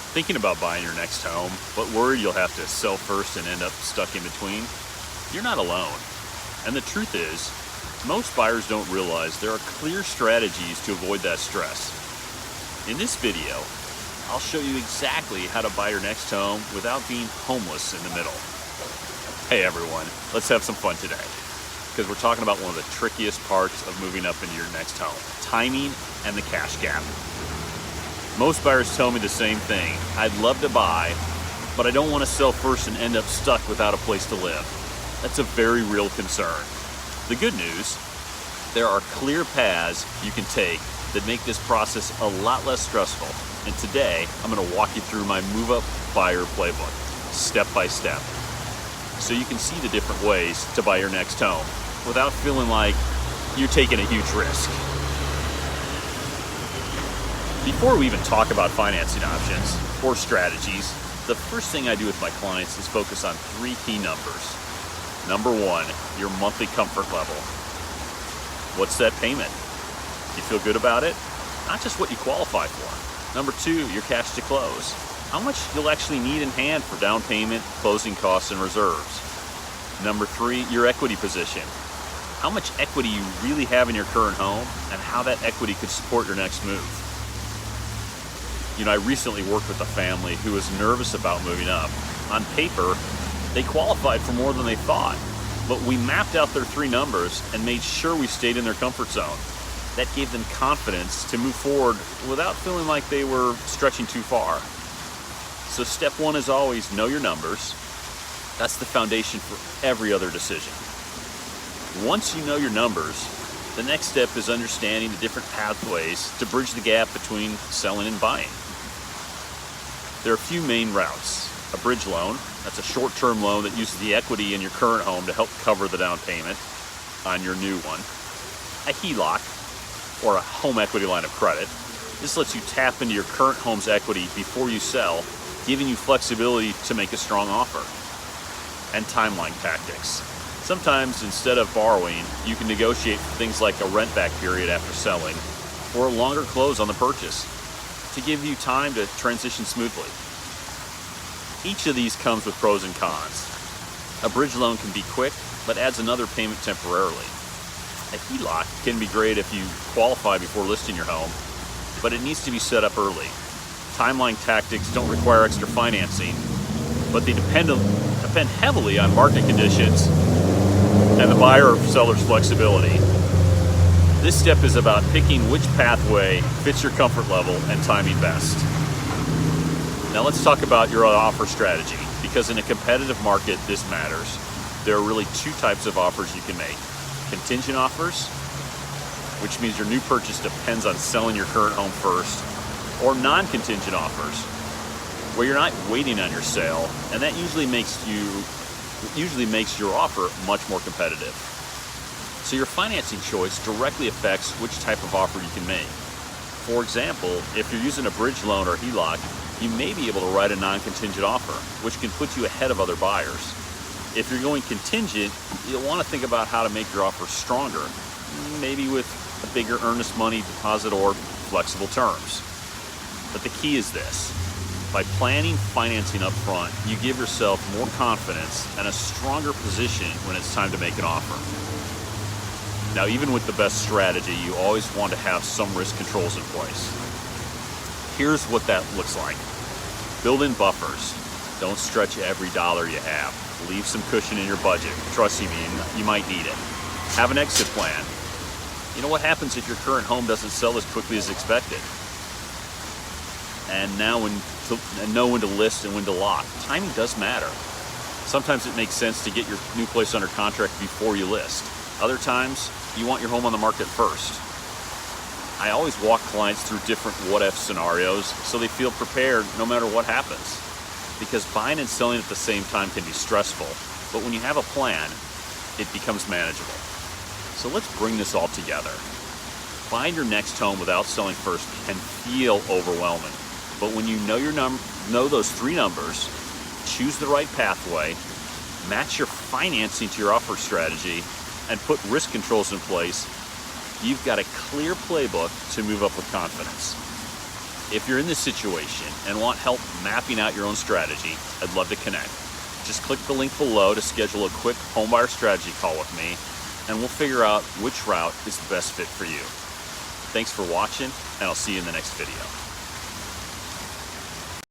Thinking about buying your next home, but worried you'll have to sell first and end up stuck in between? You're not alone. And the truth is, most buyers don't realize there are clear strategies to avoid that stress. In this video, I'll show you exactly how to buy your next home without being homeless in the middle. Hey everyone, let's have some fun today, because we're talking about one of the trickiest parts of moving up into your next home: timing and the cash gap. Most buyers tell me the same thing: I'd love to buy, but I don't want to sell first and end up stuck without a place to live. That's a very real concern. The good news, there are clear paths you can take that make this process a lot less stressful. And today, I'm going to walk you through my Move-Up Buyer Playbook, step by step, so you can see the different ways to buy your next home without feeling like you're taking a huge risk. Before we even talk about financing options or strategies, the first thing I do with my clients is focus on 3 key numbers. Number 1, your monthly comfort level. What's that payment? You feel good about it? Not just what you qualify for. Number 2, your cash to close. How much you'll actually need in hand for down payment, closing costs, and reserves. Number 3, your equity position. How much equity you really have in your current home and how that equity could support your next move. You know, I recently worked with a family who was nervous about moving up. On paper, they qualified for more than they thought, but we mapped out their 3 numbers and made sure we stayed in their comfort zone. That gave them confidence to move forward without feeling like they were stretching too far. So step 1 is always know your numbers. That's the foundation for every other decision. Once you know your numbers, the next step is understanding the different pathways to bridge the gap between selling and buying. There are a few main routes. A bridge loan, that's a short-term loan that uses the equity in your current home to help cover the down payment on your new one. A HELOC, or a home equity line of credit. This lets you tap into your current home's equity before you sell, giving you flexibility to make a strong offer. And timeline tactics. Sometimes instead of borrowing, you can negotiate for things like a rent back period after selling, or a longer close on the purchase, to give you time to transition smoothly. Each of these comes with pros and cons. A bridge loan can be quick, but adds another payment temporarily. A HELOC can be great if you qualify before listing your home, but it needs to be set up early. Timeline tactics don't require extra financing, but they depend heavily on market conditions and the buyer or seller's flexibility. This step is about picking which pathway fits your comfort level and timing best. Now let's talk about your offer strategy, because in a competitive market this matters. There are really 2 types of offers you can make. Contingent offers, which means your new purchase depends on selling your current home first, or non-contingent offers, where you're not waiting on your sale, and that usually makes your offer much more competitive. So your financing choice directly affects which type of offer you can make. For example, if you're using a bridge loan or HELOC, you may be able to write a non-contingent offer, which can put you ahead of other buyers. If you're going contingent, you'll want to think about how to make your offer stronger, maybe with a bigger earnest money deposit or flexible terms. But the key is this: by planning financing up front, you give yourself more confidence and a stronger position when it's time to make an offer. Now, even with the best strategy, you always want to have some risk controls in place. Here's what that looks like. Build in buffers. Don't stretch every dollar you have. Leave some cushion in your budget. Trust me, you might need it. Have an exit plan. You know what happens if your current home doesn't sell as quickly as expected? And know when to list and when to lock. Timing does matter. Sometimes it makes sense to get your new place under contract before you list. Other times, you want your home on the market first. I always walk clients through different what-if scenarios so they feel prepared no matter what happens. Because buying and selling at the same time can be stressful, but when you have a plan, it becomes manageable. So let's bring this all together. Buying your next home without selling first can feel overwhelming, but when you know those 3 numbers, choose the right pathway, match your financing to your offer strategy, and put risk controls in place, you've got a clear playbook to move up with confidence. If you're in this situation and want help mapping out your own strategy, I'd love to connect. Just click the link below to schedule a quick homebuyer strategy call with me, and we'll figure out which route is the best fit for you. Thanks for watching, and I'll see you in the next video.